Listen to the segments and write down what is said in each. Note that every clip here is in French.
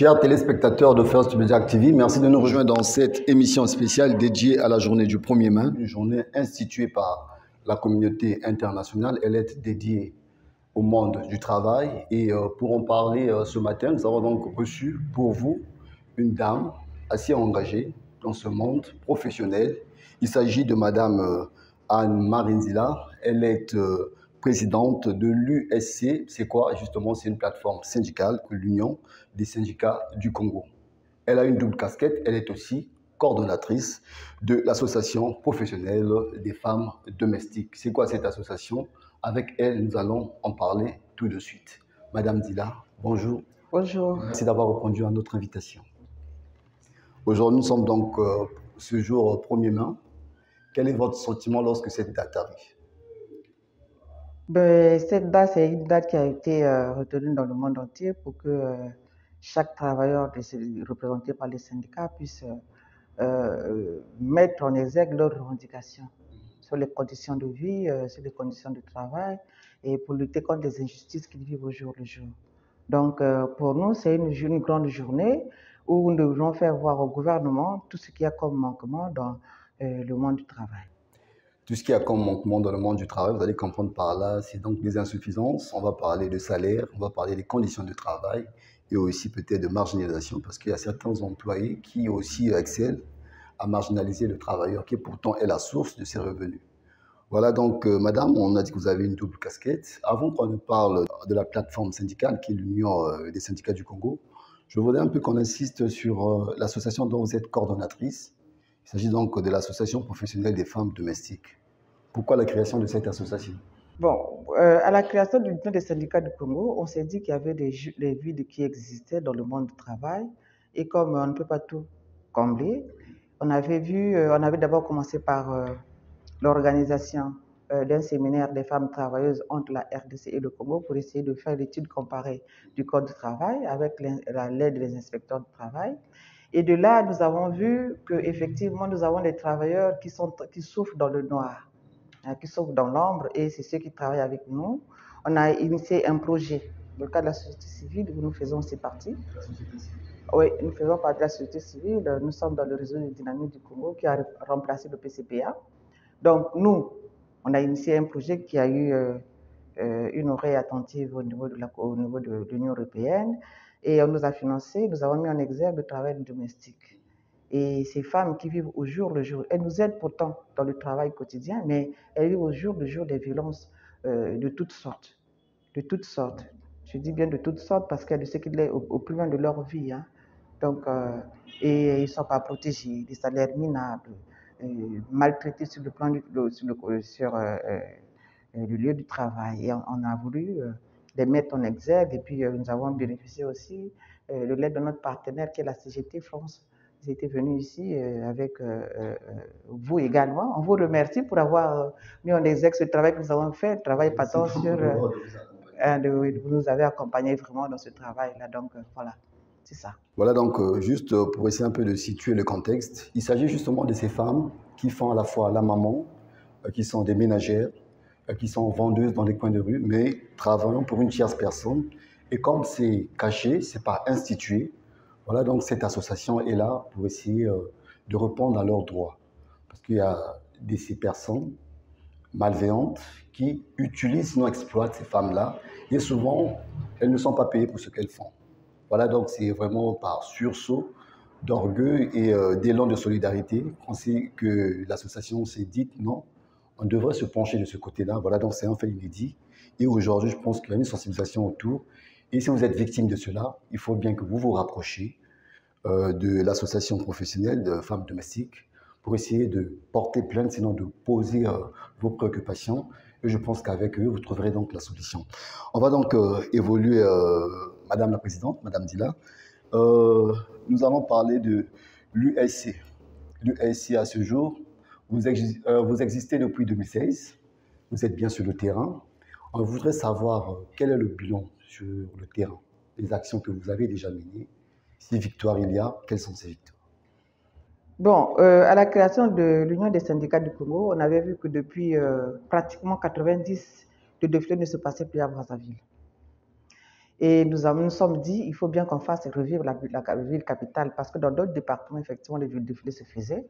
Chers téléspectateurs de First Media TV, merci de nous rejoindre dans cette émission spéciale dédiée à la journée du 1er mai, une journée instituée par la communauté internationale. Elle est dédiée au monde du travail et pour en parler ce matin, nous avons donc reçu pour vous une dame assez engagée dans ce monde professionnel. Il s'agit de Madame Anne Marinzila. Elle est présidente de l'USC. C'est quoi justement? C'est une plateforme syndicale, l'Union des syndicats du Congo. Elle a une double casquette. Elle est aussi coordonnatrice de l'association professionnelle des femmes domestiques. C'est quoi cette association? Avec elle, nous allons en parler tout de suite. Madame Dila, bonjour. Bonjour. Merci d'avoir répondu à notre invitation. Aujourd'hui, nous sommes donc ce jour 1er mai. Quel est votre sentiment lorsque cette date arrive? Cette date, c'est une date qui a été retenue dans le monde entier pour que chaque travailleur représenté par les syndicats puisse mettre en exergue leurs revendications sur les conditions de vie, sur les conditions de travail et pour lutter contre les injustices qu'ils vivent au jour le jour. Donc, pour nous, c'est une grande journée où nous devons faire voir au gouvernement tout ce qu'il y a comme manquement dans le monde du travail. Tout ce qu'il y a comme manquement dans le monde du travail, vous allez comprendre par là, c'est donc des insuffisances. On va parler de salaire, on va parler des conditions de travail et aussi peut-être de marginalisation parce qu'il y a certains employés qui aussi excellent à marginaliser le travailleur qui pourtant est la source de ses revenus. Voilà donc, madame, on a dit que vous avez une double casquette. Avant qu'on ne parle de la plateforme syndicale qui est l'Union des syndicats du Congo, je voudrais un peu qu'on insiste sur l'association dont vous êtes coordonnatrice. Il s'agit donc de l'association professionnelle des femmes domestiques. Pourquoi la création de cette association? Bon, à la création de l'Union des syndicats du Congo, on s'est dit qu'il y avait des vides qui existaient dans le monde du travail. Et comme on ne peut pas tout combler, on avait d'abord commencé par l'organisation d'un séminaire des femmes travailleuses entre la RDC et le Congo pour essayer de faire l'étude comparée du Code du travail avec l'aide des inspecteurs du travail. Et de là, nous avons vu qu'effectivement, nous avons des travailleurs qui souffrent dans le noir, qui souffrent dans l'ombre, et c'est ceux qui travaillent avec nous. On a initié un projet dans le cadre de la société civile où nous faisons aussi partie. Oui, nous faisons partie de la société civile. Nous sommes dans le réseau de dynamique du Congo qui a remplacé le PCPA. Donc, nous, on a initié un projet qui a eu une oreille attentive au niveau de l'Union européenne et on nous a financé, nous avons mis en exergue le travail domestique. Et ces femmes qui vivent au jour le jour, elles nous aident pourtant dans le travail quotidien, mais elles vivent au jour le jour des violences de toutes sortes. De toutes sortes. Je dis bien de toutes sortes parce qu'il y a de ce qui est au plus loin de leur vie. Hein. Donc, et ils ne sont pas protégés, des salaires minables, maltraités sur le plan sur le lieu du travail. Et on a voulu les mettre en exergue et puis nous avons bénéficié aussi de l'aide de notre partenaire qui est la CGT France. Ils étaient venus ici avec vous également. On vous remercie pour avoir mis en exergue ce travail que nous avons fait, le travail patent sur... vous nous avez accompagnés vraiment dans ce travail-là. Donc voilà, c'est ça. Voilà donc juste pour essayer un peu de situer le contexte, il s'agit justement de ces femmes qui font à la fois la maman, qui sont des ménagères, qui sont vendeuses dans les coins de rue, mais travaillant pour une tierce personne. Et comme c'est caché, c'est pas institué, voilà donc cette association est là pour essayer de répondre à leurs droits. Parce qu'il y a ces personnes malveillantes qui utilisent, sinon exploitent ces femmes-là, et souvent, elles ne sont pas payées pour ce qu'elles font. Voilà, donc c'est vraiment par sursaut d'orgueil et d'élan de solidarité qu'on sait que l'association s'est dite non, on devrait se pencher de ce côté-là. Voilà, donc c'est un fait inédit. Et aujourd'hui, je pense qu'il y a une sensibilisation autour. Et si vous êtes victime de cela, il faut bien que vous vous rapprochiez de l'association professionnelle de femmes domestiques pour essayer de porter plainte, sinon de poser vos préoccupations. Et je pense qu'avec eux, vous trouverez donc la solution. On va donc évoluer, Madame la Présidente, Madame Dila. Nous allons parler de l'USC. L'USC à ce jour, vous existez depuis 2016. Vous êtes bien sur le terrain. On voudrait savoir quel est le bilan sur le terrain, les actions que vous avez déjà menées. Si victoire il y a, quelles sont ces victoires? Bon, à la création de l'Union des syndicats du Congo, on avait vu que depuis pratiquement 90, le défilé ne se passait plus à Brazzaville. Et nous sommes dit, il faut bien qu'on fasse revivre la ville capitale, parce que dans d'autres départements, effectivement, les défilés se faisaient.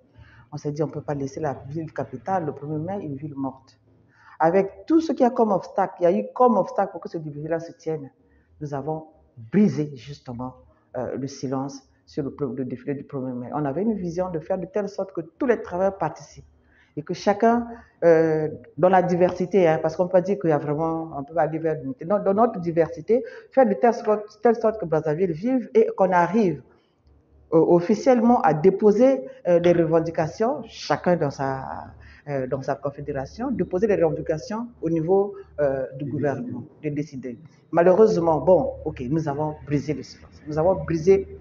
On s'est dit, on ne peut pas laisser la ville capitale, le 1er mai, une ville morte. Avec tout ce qu'il y a comme obstacle, il y a eu comme obstacle pour que ce défilé-là se tienne. Nous avons brisé justement le silence sur le défilé du 1er mai. On avait une vision de faire de telle sorte que tous les travailleurs participent et que chacun, dans la diversité, hein, parce qu'on peut dire qu'il y a vraiment, on peut aller vers l'unité, dans notre diversité, faire de telle sorte que Brazzaville vive et qu'on arrive officiellement à déposer des revendications, chacun dans sa confédération, déposer des revendications au niveau du gouvernement, de décider. Malheureusement, bon, ok, nous avons brisé le silence. Nous avons brisé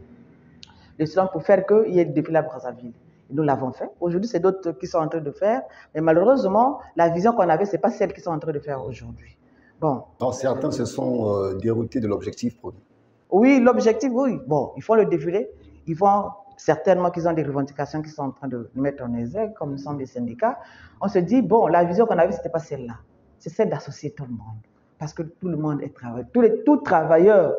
le silence pour faire qu'il y ait le défilé à Brazzaville. Et nous l'avons fait. Aujourd'hui, c'est d'autres qui sont en train de faire. Mais malheureusement, la vision qu'on avait, ce n'est pas celle qu'ils sont en train de faire aujourd'hui. Bon. Alors, certains se sont déroutés de l'objectif produit. Oui, l'objectif, oui. Bon, ils font le défilé. Ils vont certainement qu'ils ont des revendications qu'ils sont en train de mettre en exergue, comme nous sommes des syndicats. On se dit, bon, la vision qu'on avait, ce n'était pas celle-là. C'est celle d'associer tout le monde. Parce que tout le monde est travailleur. Tout travailleur.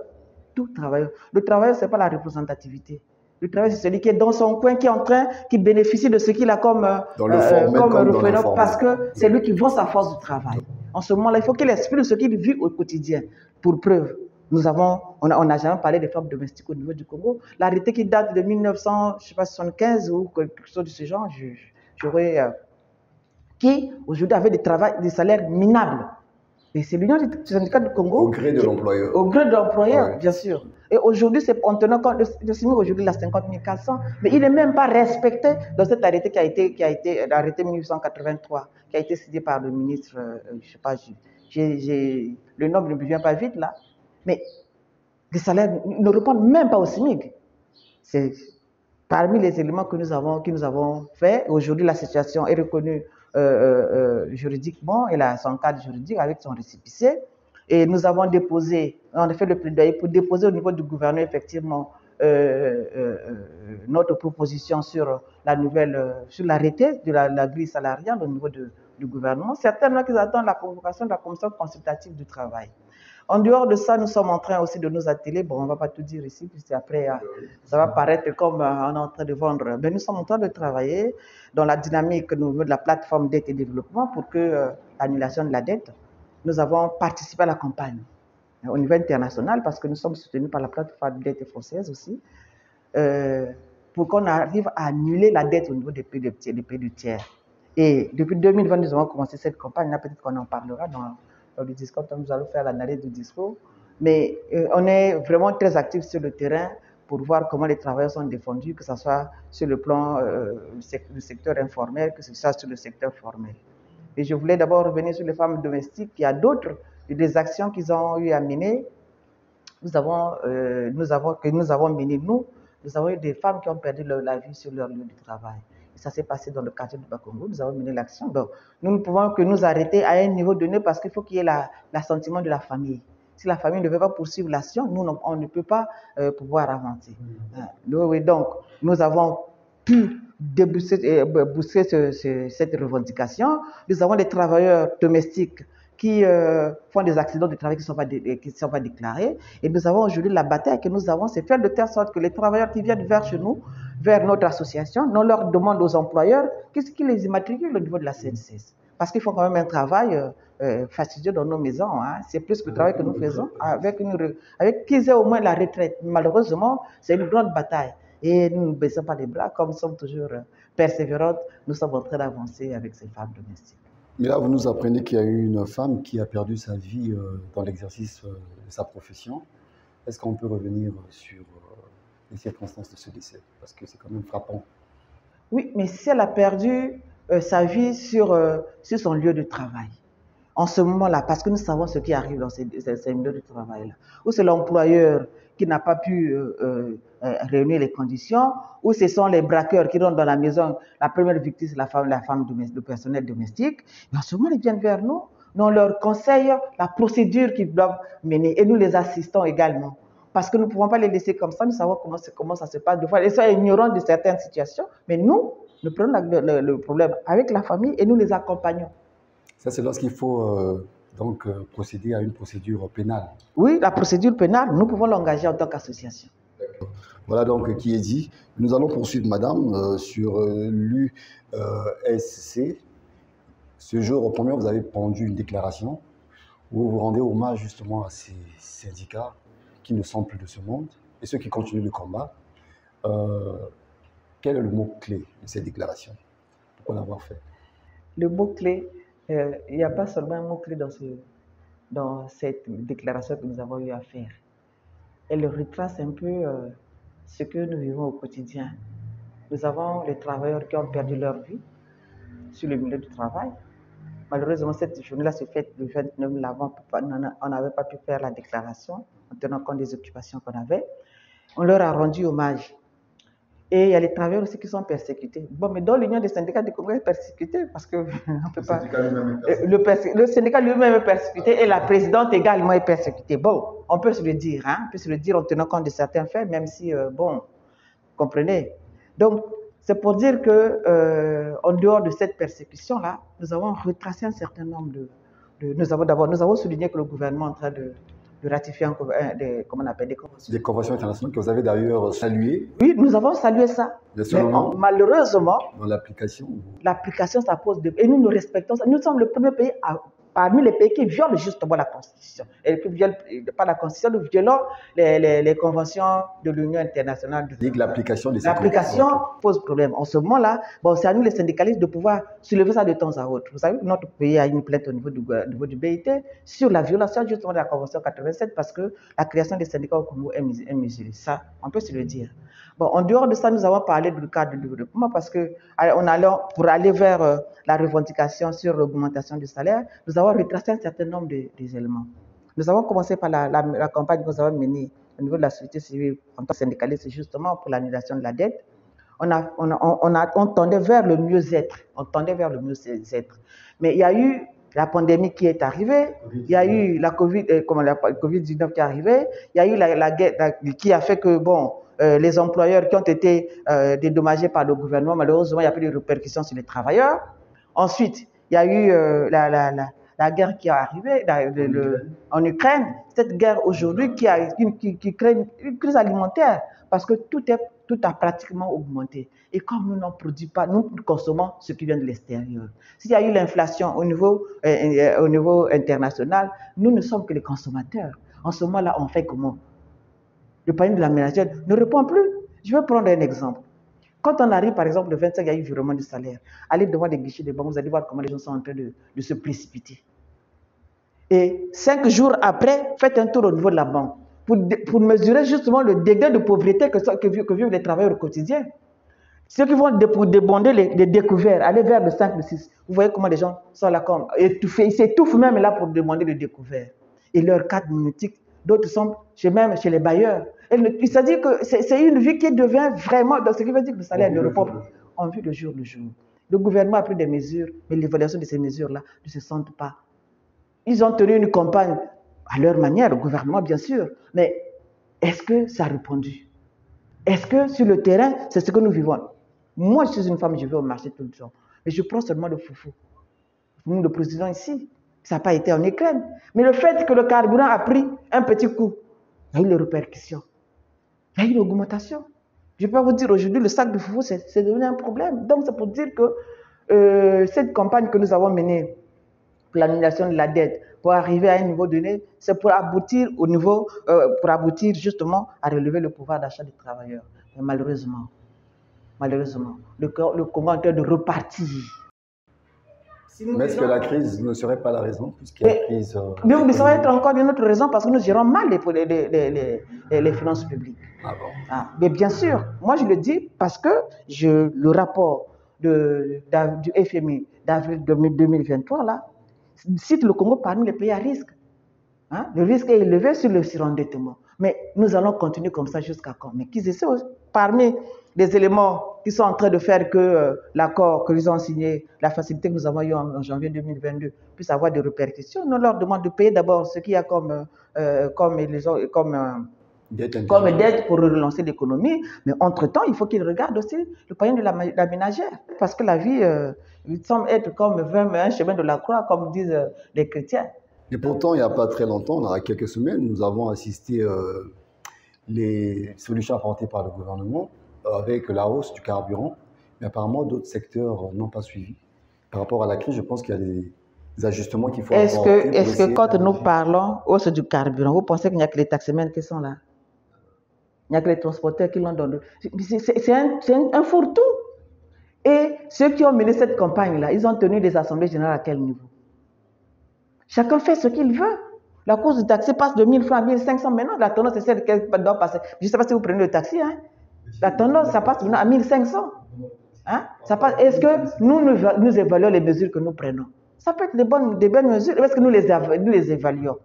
Le travailleur, ce n'est pas la représentativité. Le travailleur, c'est celui qui est dans son coin, qui bénéficie de ce qu'il a comme repreneur, parce que c'est lui qui vend sa force de travail. En ce moment-là, il faut qu'il exprime ce qu'il vit au quotidien. Pour preuve, on n'a jamais parlé des femmes domestiques au niveau du Congo. L'arrêté qui date de 1975 ou quelque chose de ce genre, qui aujourd'hui avait des salaires minables. Et c'est l'Union des syndicats du Congo. Au gré de l'employeur. Au gré de l'employeur, bien sûr. Et aujourd'hui, en tenant compte de SMIC, aujourd'hui, il a 50 400, mais il n'est même pas respecté dans cet arrêté qui a été l'arrêté 1883, qui a été signé par le ministre, je ne sais pas, le nom ne me vient pas vite là, mais les salaires ne répondent même pas au SMIC. C'est parmi les éléments que nous avons fait. Aujourd'hui, la situation est reconnue juridiquement, elle a son cadre juridique avec son récépissé. Et nous avons déposé, on a fait le plaidoyer pour déposer au niveau du gouvernement effectivement notre proposition sur sur l'arrêté de la grille salariale au niveau du gouvernement. Certainement qu'ils attendent la convocation de la commission consultative du travail. En dehors de ça, nous sommes en train aussi de nous atteler. Bon, on ne va pas tout dire ici, puisque après, ça va paraître comme on est en train de vendre. Mais nous sommes en train de travailler dans la dynamique au niveau de la plateforme dette et développement pour que l'annulation de la dette, nous avons participé à la campagne au niveau international parce que nous sommes soutenus par la plateforme dette française aussi, pour qu'on arrive à annuler la dette au niveau des pays du tiers. Et depuis 2020, nous avons commencé cette campagne. Là, peut-être qu'on en parlera dans le discours, nous allons faire l'analyse du discours. Mais on est vraiment très actifs sur le terrain pour voir comment les travailleurs sont défendus, que ce soit sur le plan du secteur informel, que ce soit sur le secteur formel. Et je voulais d'abord revenir sur les femmes domestiques. Il y a d'autres, des actions qu'ils ont eu à mener. Nous avons mené, nous avons eu des femmes qui ont perdu la vie sur leur lieu de travail. Et ça s'est passé dans le quartier du Bakongo. Nous avons mené l'action. Donc, nous ne pouvons que nous arrêter à un niveau donné parce qu'il faut qu'il y ait l'assentiment de la famille. Si la famille ne veut pas poursuivre l'action, nous, on ne peut pas pouvoir avancer. Donc, nous avons pu booster cette revendication. Nous avons des travailleurs domestiques qui font des accidents de travail qui ne sont pas déclarés. Et nous avons aujourd'hui la bataille que nous avons, c'est faire de telle sorte que les travailleurs qui viennent vers chez nous, vers notre association, on leur demande aux employeurs qu'est-ce qui les immatricule au niveau de la CNCS. Parce qu'ils font quand même un travail fastidieux dans nos maisons. Hein. C'est plus que le travail que nous faisons avec qu'ils aient au moins la retraite. Malheureusement, c'est une grande bataille. Et nous ne baissons pas les bras, comme nous sommes toujours persévérantes, nous sommes en train d'avancer avec ces femmes domestiques. Mais là, vous nous apprenez qu'il y a eu une femme qui a perdu sa vie dans l'exercice de sa profession. Est-ce qu'on peut revenir sur les circonstances de ce décès? Parce que c'est quand même frappant. Oui, mais si elle a perdu sa vie sur son lieu de travail, en ce moment-là, parce que nous savons ce qui arrive dans ces lieux de travail-là, où c'est l'employeur qui n'a pas pu réunir les conditions, ou ce sont les braqueurs qui rentrent dans la maison, la première victime c'est la femme le personnel domestique, et en ce moment ils viennent vers nous, nous on leur conseille la procédure qu'ils doivent mener, et nous les assistons également, parce que nous ne pouvons pas les laisser comme ça, nous savons comment ça se passe, des fois ils sont ignorants de certaines situations, mais nous prenons le problème avec la famille et nous les accompagnons. Ça, c'est lorsqu'il faut, donc procéder à une procédure pénale. Oui, la procédure pénale, nous pouvons l'engager en tant qu'association. Voilà donc qui est dit. Nous allons poursuivre, madame, sur l'USC. Ce jour, au premier, vous avez rendu une déclaration où vous rendez hommage justement à ces syndicats qui ne sont plus de ce monde et ceux qui continuent le combat. Quel est le mot-clé de cette déclaration? Pourquoi l'avoir fait? Le mot-clé, il n'y a pas seulement un mot-clé dans cette déclaration que nous avons eu à faire. Elle retrace un peu ce que nous vivons au quotidien. Nous avons les travailleurs qui ont perdu leur vie sur le milieu du travail. Malheureusement, cette journée-là se fait le 29, on n'avait pas pu faire la déclaration en tenant compte des occupations qu'on avait. On leur a rendu hommage. Et il y a les travailleurs aussi qui sont persécutés. Bon, mais dans l'Union des syndicats du Congo est persécuté parce que on peut pas. Le syndicat lui-même est persécuté et la présidente également est persécutée. Bon, on peut se le dire, hein, on peut se le dire en tenant compte de certains faits, même si, bon, comprenez. Donc, c'est pour dire que, en dehors de cette persécution-là, nous avons retracé un certain nombre nous avons souligné que le gouvernement est en train de ratifier comment on appelle, des conventions. Des conventions internationales que vous avez d'ailleurs saluées. Oui, nous avons salué ça. Mais malheureusement, dans l'application, ça pose des... Et nous respectons ça. Nous sommes le premier pays parmi les pays qui violent justement la Constitution. Et qui violent, pas la Constitution, nous violons les conventions de l'Union internationale. L'application pose problème. En ce moment-là, bon, c'est à nous les syndicalistes de pouvoir soulever ça de temps à autre. Vous savez, notre pays a une plainte au niveau du BIT sur la violation justement de la Convention 87 parce que la création des syndicats au Congo est mesurée. Ça, on peut se le dire. Bon, en dehors de ça, nous avons parlé du cadre de développement parce que pour aller vers la revendication sur l'augmentation du salaire, nous avons retracé un certain nombre des éléments. Nous avons commencé par la campagne que nous avons menée au niveau de la société civile en tant que syndicaliste, justement pour l'annulation de la dette. On tendait vers le mieux-être. Mais il y a eu la pandémie qui est arrivée, il y a eu la Covid-19 qui est arrivée, il y a eu la guerre qui a fait que, bon, les employeurs qui ont été dédommagés par le gouvernement, malheureusement, il n'y a plus de répercussions sur les travailleurs. Ensuite, il y a eu la guerre qui est arrivée en Ukraine. Cette guerre aujourd'hui qui crée une crise alimentaire parce que tout a pratiquement augmenté. Et comme nous n'en produisons pas, nous consommons ce qui vient de l'extérieur. S'il y a eu l'inflation au niveau international, nous ne sommes que les consommateurs. En ce moment-là, on fait comment? Le panier de la ménagère ne répond plus. Je vais prendre un exemple. Quand on arrive, par exemple, le 25, il y a eu virement du salaire. Allez devant les guichets des banques, vous allez voir comment les gens sont en train de se précipiter. Et 5 jours après, faites un tour au niveau de la banque pour mesurer justement le degré de pauvreté que vivent les travailleurs au quotidien. Ceux qui vont pour demander les découverts, aller vers le 5, le 6, vous voyez comment les gens sont là comme étouffés. Ils s'étouffent même là pour demander le découvert. Et leur cadre monétique, d'autres sont même chez les bailleurs. Il s'agit que c'est une vie qui devient vraiment, ce qui veut dire que le salaire ne répond plus. On vit le jour le jour. Le gouvernement a pris des mesures, mais l'évaluation de ces mesures-là ne se sentent pas. Ils ont tenu une campagne à leur manière, le gouvernement bien sûr, mais est-ce que ça a répondu? Est-ce que sur le terrain, c'est ce que nous vivons? Moi, je suis une femme, je vais au marché tout le temps, mais je prends seulement le foufou. Nous, le président ici, ça n'a pas été en Ukraine. Mais le fait que le carburant a pris un petit coup, il y a eu les répercussions. Il y a eu une augmentation. Je peux vous dire, aujourd'hui, le sac de foufou, c'est devenu un problème. Donc, c'est pour dire que cette campagne que nous avons menée pour l'annulation de la dette, pour arriver à un niveau donné, c'est pour aboutir justement à relever le pouvoir d'achat des travailleurs. Mais malheureusement, le Congo est en train de repartir. Mais est-ce que la crise ne serait pas la raison, puisqu'il y a une crise mais ça va être encore une autre raison, parce que nous gérons mal les finances publiques. Ah bon? Mais bien sûr, moi je le dis parce que le rapport du FMI d'avril 2023, là, cite le Congo parmi les pays à risque. Hein? Le risque est élevé sur le surendettement. Mais nous allons continuer comme ça jusqu'à quand? Mais qu'ils essaient parmi les éléments qui sont en train de faire que l'accord que nous avons signé, la facilité que nous avons eue en janvier 2022, puisse avoir des répercussions. Nous leur demandons de payer d'abord ce qu'il y a comme dette pour relancer l'économie. Mais entre-temps, il faut qu'ils regardent aussi le panier de la ménagère. Parce que la vie, il semble être comme un chemin de la croix, comme disent les chrétiens. Et pourtant, il n'y a pas très longtemps, il y a quelques semaines, nous avons assisté les solutions apportées par le gouvernement avec la hausse du carburant. Mais apparemment, d'autres secteurs n'ont pas suivi. Par rapport à la crise, je pense qu'il y a des ajustements qu'il faut apporter. Est-ce que quand nous parlons hausse du carburant, vous pensez qu'il n'y a que les taximens qui sont là? Il n'y a que les transporteurs qui l'ont donné. C'est un fourre-tout. Et ceux qui ont mené cette campagne-là, ils ont tenu des assemblées générales à quel niveau? Chacun fait ce qu'il veut. La course du taxi passe de 1000 francs à 1500 maintenant. La tendance, c'est celle qui doit passer. Je ne sais pas si vous prenez le taxi. Hein? La tendance, ça passe maintenant à 1500. Hein? Est-ce que nous évaluons les mesures que nous prenons? Ça peut être des bonnes mesures. Est-ce que nous les évaluons?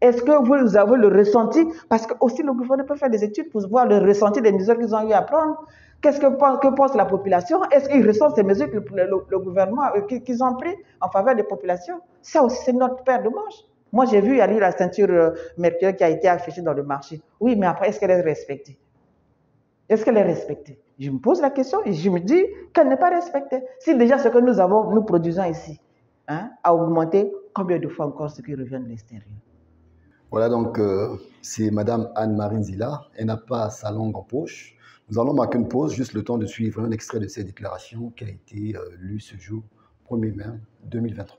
Est-ce que vous avez le ressenti? Parce que aussi le gouvernement peut faire des études pour voir le ressenti des mesures qu'ils ont eu à prendre. Qu'est-ce que pense la population? Est-ce qu'ils ressentent ces mesures que le gouvernement qu'ils ont prises en faveur des populations? Ça aussi, c'est notre paire de manches. Moi, j'ai vu aller la ceinture mercurielle qui a été affichée dans le marché. Oui, mais après, est-ce qu'elle est respectée? Est-ce qu'elle est respectée? Je me pose la question et je me dis qu'elle n'est pas respectée. Si déjà ce que nous produisons ici, hein, a augmenté, combien de fois encore ce qui revient de l'extérieur? Voilà, donc c'est Madame Anne-Marie Nzila. Elle n'a pas sa langue en poche. Nous allons marquer une pause, juste le temps de suivre un extrait de cette déclaration qui a été lue ce jour, 1er mai 2023.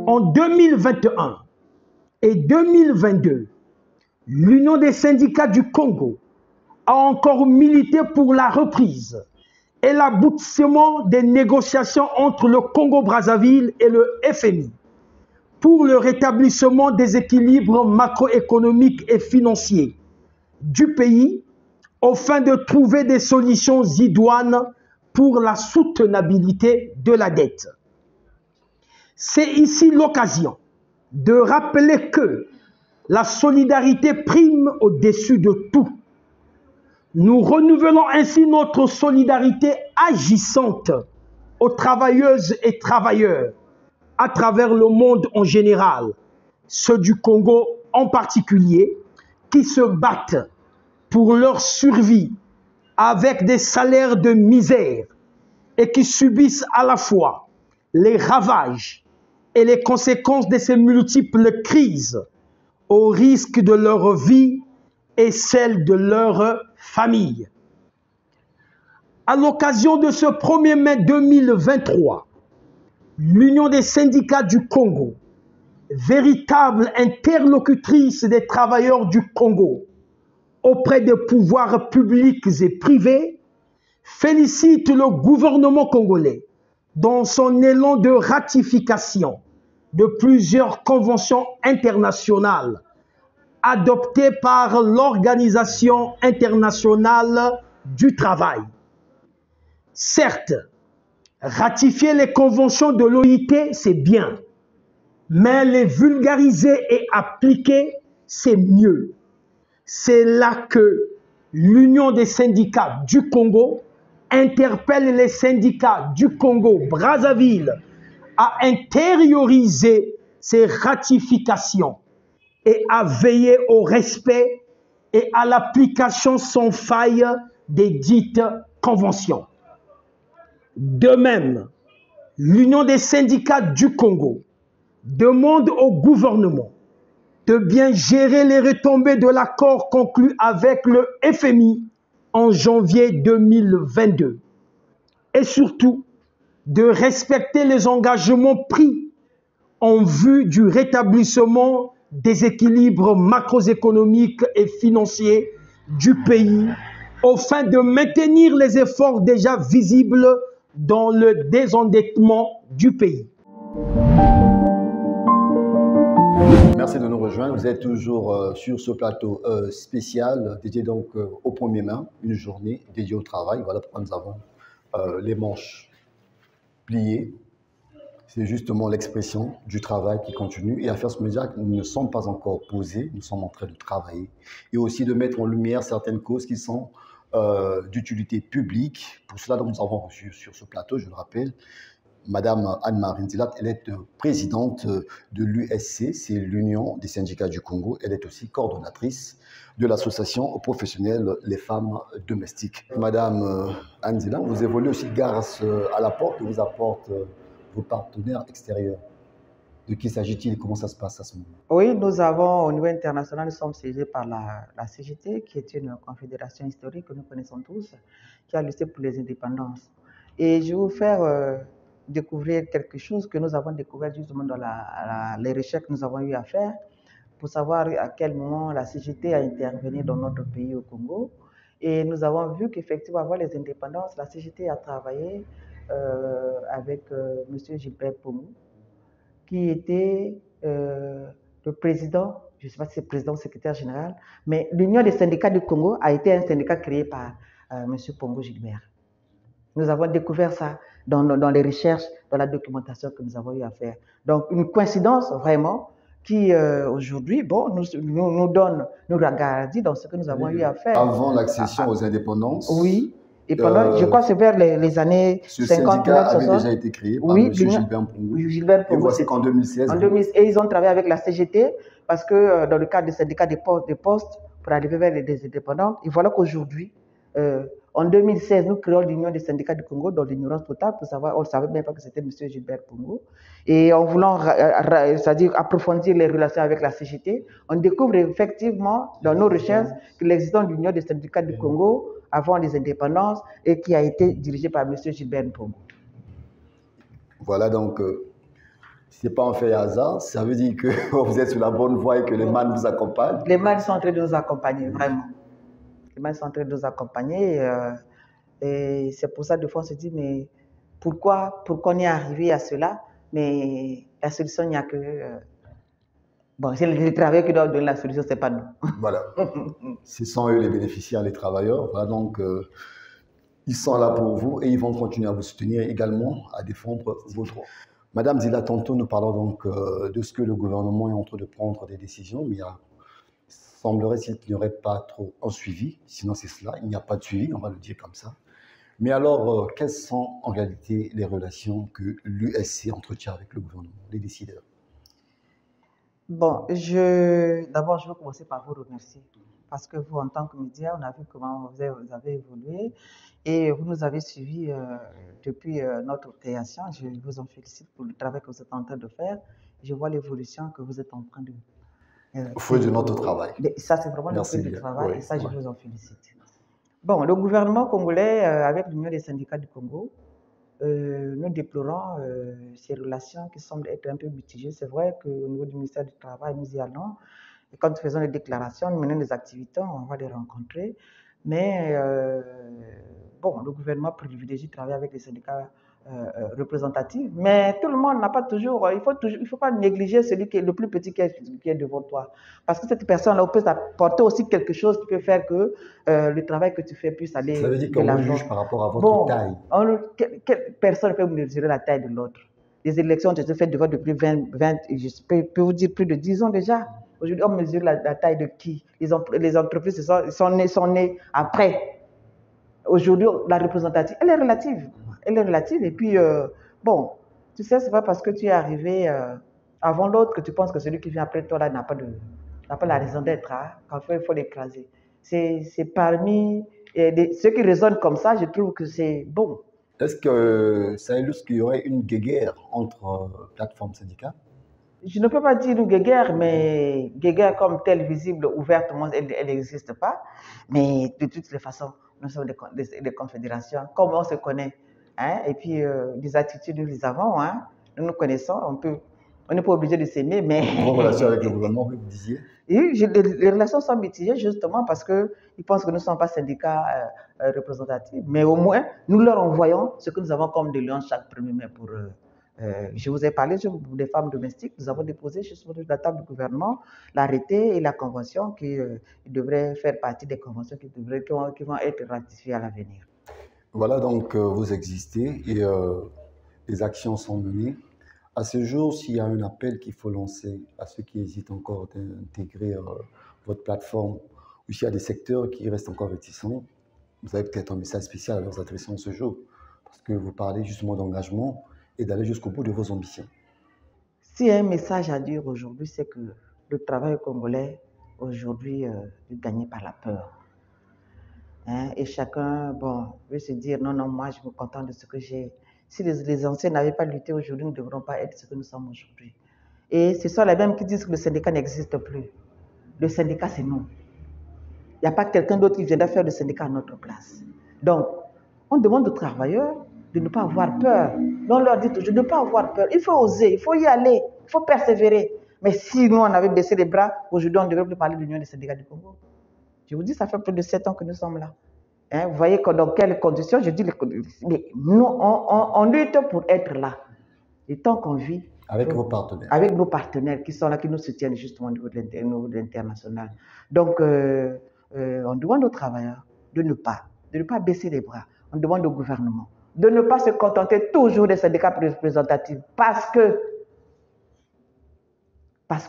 En 2021 et 2022, l'Union des syndicats du Congo a encore milité pour la reprise et l'aboutissement des négociations entre le Congo-Brazzaville et le FMI pour le rétablissement des équilibres macroéconomiques et financiers du pays afin de trouver des solutions idoines pour la soutenabilité de la dette. C'est ici l'occasion de rappeler que la solidarité prime au-dessus de tout. Nous renouvelons ainsi notre solidarité agissante aux travailleuses et travailleurs à travers le monde en général, ceux du Congo en particulier, qui se battent pour leur survie avec des salaires de misère et qui subissent à la fois les ravages et les conséquences de ces multiples crises au risque de leur vie et celle de leur famille. À l'occasion de ce 1er mai 2023, l'Union des syndicats du Congo, véritable interlocutrice des travailleurs du Congo auprès des pouvoirs publics et privés, félicite le gouvernement congolais dans son élan de ratification de plusieurs conventions internationales adoptées par l'Organisation internationale du travail. Certes, ratifier les conventions de l'OIT, c'est bien, mais les vulgariser et appliquer, c'est mieux. C'est là que l'Union des syndicats du Congo interpelle les syndicats du Congo-Brazzaville à intérioriser ces ratifications et à veiller au respect et à l'application sans faille des dites conventions. De même, l'Union des syndicats du Congo demande au gouvernement de bien gérer les retombées de l'accord conclu avec le FMI en janvier 2022 et surtout de respecter les engagements pris en vue du rétablissement des équilibres macroéconomiques et financiers du pays afin de maintenir les efforts déjà visibles dans le désendettement du pays. Merci de nous rejoindre. Vous êtes toujours sur ce plateau spécial dédié donc au 1er mai, une journée dédiée au travail. Voilà pourquoi nous avons les manches pliées. C'est justement l'expression du travail qui continue. Et à faire ce média, nous ne sommes pas encore posés, nous sommes en train de travailler. Et aussi de mettre en lumière certaines causes qui sont d'utilité publique. Pour cela, donc, nous avons reçu sur ce plateau, je le rappelle, Madame Anne-Marie Nzila. Elle est présidente de l'USC, c'est l'Union des syndicats du Congo. Elle est aussi coordonnatrice de l'association professionnelle Les Femmes Domestiques. Madame Anne Nzila, vous évoluez aussi grâce à l'apport que vous apporte vos partenaires extérieurs. De qui s'agit-il et comment ça se passe à ce moment? Oui, nous avons, au niveau international, nous sommes siégés par la CGT, qui est une confédération historique que nous connaissons tous, qui a lutté pour les indépendances. Et je vais vous faire découvrir quelque chose que nous avons découvert justement dans les recherches que nous avons eu à faire pour savoir à quel moment la CGT a intervenu dans notre pays au Congo. Et nous avons vu qu'effectivement, avant les indépendances, la CGT a travaillé avec M. Gilbert Pomou, qui était le président, je ne sais pas si c'est président ou secrétaire général, mais l'Union des syndicats du Congo a été un syndicat créé par M. Pongo Gilbert. Nous avons découvert ça dans les recherches, dans la documentation que nous avons eu à faire. Donc, une coïncidence vraiment qui, aujourd'hui, bon, nous garantit dans ce que nous avons eu à faire. Avant l'accession aux indépendances. Oui. Et pendant, je crois que c'est vers les années 50. Ce syndicat avait déjà été créé par M. Gilbert Pongo. Gilbert Pongo. Et voici qu'en 2016. Et ils ont travaillé avec la CGT parce que dans le cadre du syndicat des postes pour arriver vers les indépendants. Et voilà qu'aujourd'hui, en 2016, nous créons l'Union des syndicats du Congo dans l'ignorance totale pour savoir, on ne savait même pas que c'était M. Gilbert Pongo. Et en voulant, c'est-à-dire approfondir les relations avec la CGT, on découvre effectivement dans nos recherches que l'existence de l'Union des syndicats du Congo avant les indépendances et qui a été dirigée par M. Gilbert Pongo. Voilà donc, ce n'est pas un fait hasard, ça veut dire que vous êtes sur la bonne voie et que les MAN vous accompagnent. Les MAN sont en train de nous accompagner, vraiment. Les MAN sont en train de nous accompagner et c'est pour ça, des fois, on se dit, mais pourquoi on est arrivé à cela? Mais la solution, il n'y a que... bon, c'est les travailleurs qui doivent donner la solution, ce n'est pas nous. Voilà. Ce sont eux les bénéficiaires, les travailleurs. Voilà, donc, ils sont là pour vous et ils vont continuer à vous soutenir également, à défendre vos droits. Madame Zila, tantôt, nous parlons donc de ce que le gouvernement est en train de prendre des décisions, mais il semblerait qu'il n'y aurait pas trop un suivi, sinon c'est cela, il n'y a pas de suivi, on va le dire comme ça. Mais alors, quelles sont en réalité les relations que l'USC entretient avec le gouvernement, les décideurs? Bon, d'abord, je veux commencer par vous remercier. Parce que vous, en tant que média, on a vu comment vous avez évolué et vous nous avez suivis depuis notre création. Je vous en félicite pour le travail que vous êtes en train de faire. Je vois l'évolution que vous êtes en train de... fruit de notre travail. Ça, c'est vraiment le fruit du travail et ça, je vous en félicite. Bon, le gouvernement congolais, avec l'Union des syndicats du Congo, nous déplorons ces relations qui semblent être un peu mitigées. C'est vrai qu'au niveau du ministère du Travail, nous y allons. Et quand nous faisons des déclarations, nous menons des activités, on va les rencontrer. Mais bon, le gouvernement privilégie de travailler avec les syndicats représentatifs. Mais tout le monde n'a pas toujours... Il faut pas négliger celui qui est le plus petit qui est devant toi. Parce que cette personne-là peut apporter aussi quelque chose qui peut faire que le travail que tu fais puisse aller... Ça veut dire qu'on vous juge par rapport à votre taille. Quelle personne peut mesurer la taille de l'autre? Les élections ont été faites depuis 20, je peux vous dire plus de 10 ans déjà. Aujourd'hui, on mesure la taille de qui? Les entreprises sont nées après. Aujourd'hui, la représentative, elle est relative. Elle est relative. Et puis, bon, tu sais, c'est pas parce que tu es arrivé avant l'autre que tu penses que celui qui vient après toi là n'a pas la raison d'être. Hein. Quand il faut l'écraser. C'est parmi ceux qui raisonnent comme ça, je trouve que c'est bon. Est-ce que ça illustre qu'il y aurait une guéguerre entre plateformes syndicales? Je ne peux pas dire une guéguerre, mais guéguerre comme telle, visible, ouvertement, elle n'existe pas. Mais de toutes les façons, nous sommes des confédérations, comme on se connaît. Hein? Et puis, des attitudes, nous les avons. Hein? Nous nous connaissons, on n'est pas obligé de s'aimer, mais... Vos relations avec le gouvernement, vous disiez? Oui, les relations sont mitigées justement parce qu'ils pensent que nous ne sommes pas syndicats représentatifs. Mais au moins, nous leur envoyons ce que nous avons comme des lions chaque 1er mai pour... je vous ai parlé des femmes domestiques. Nous avons déposé sur la table du gouvernement l'arrêté et la convention qui devraient faire partie des conventions qui vont être ratifiées à l'avenir. Voilà, donc vous existez et les actions sont menées. À ce jour, s'il y a un appel qu'il faut lancer à ceux qui hésitent encore d'intégrer votre plateforme, ou s'il y a des secteurs qui restent encore réticents, vous avez peut-être un message spécial à leur adresser en ce jour, parce que vous parlez justement d'engagement et d'aller jusqu'au bout de vos ambitions. S'il y a un message à dire aujourd'hui, c'est que le travail congolais, aujourd'hui, est gagné par la peur. Hein? Et chacun, bon, veut se dire, non, moi, je me contente de ce que j'ai. Si les anciens n'avaient pas lutté aujourd'hui, nous ne devrons pas être ce que nous sommes aujourd'hui. Et ce sont les mêmes qui disent que le syndicat n'existe plus. Le syndicat, c'est nous. Il n'y a pas quelqu'un d'autre qui viendra faire le syndicat à notre place. Donc, on demande aux travailleurs de ne pas avoir peur. On leur dit toujours de ne pas avoir peur. Il faut oser, il faut y aller, il faut persévérer. Mais si nous, on avait baissé les bras, aujourd'hui, on ne devrait plus parler de l'Union des syndicats du Congo. Je vous dis, ça fait plus de 7 ans que nous sommes là. Hein, vous voyez dans quelles conditions, je dis, mais nous, on lutte pour être là. Et tant qu'on vit... Avec vos partenaires. Avec nos partenaires qui sont là, qui nous soutiennent justement au niveau de l'international. Donc, on demande aux travailleurs de ne pas baisser les bras. On demande au gouvernement de ne pas se contenter toujours des syndicats représentatifs parce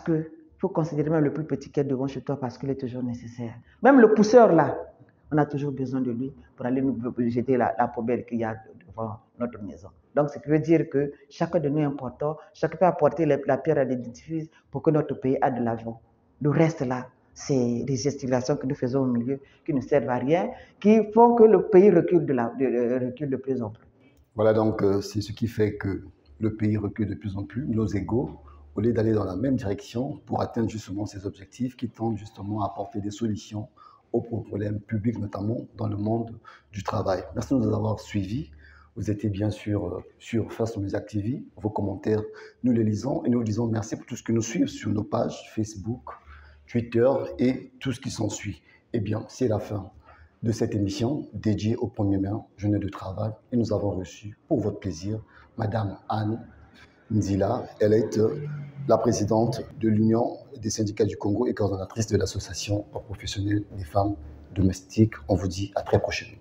que faut considérer même le plus petit qui est devant chez toi parce qu'il est toujours nécessaire. Même le pousseur là, on a toujours besoin de lui pour aller nous jeter la poubelle qu'il y a devant notre maison. Donc, ce qui veut dire que chacun de nous est important, chacun peut apporter la pierre à l'édifice pour que notre pays aille de l'avant. Le reste là, c'est des gesticulations que nous faisons au milieu qui ne servent à rien, qui font que le pays recule de plus en plus. Voilà, donc c'est ce qui fait que le pays recule de plus en plus, nos égaux, au lieu d'aller dans la même direction pour atteindre justement ces objectifs qui tendent justement à apporter des solutions aux problèmes publics, notamment dans le monde du travail. Merci de nous avoir suivis. Vous étiez bien sûr sur Face aux Activités. Vos commentaires, nous les lisons et nous disons merci pour tout ce que nous suivons sur nos pages Facebook, Twitter et tout ce qui s'ensuit. Eh bien, c'est la fin de cette émission dédiée aux premiers mains, journée de travail. Et nous avons reçu, pour votre plaisir, Madame Anne Nzila. Elle est la présidente de l'Union des syndicats du Congo et coordonnatrice de l'association professionnelle des femmes domestiques. On vous dit à très prochainement.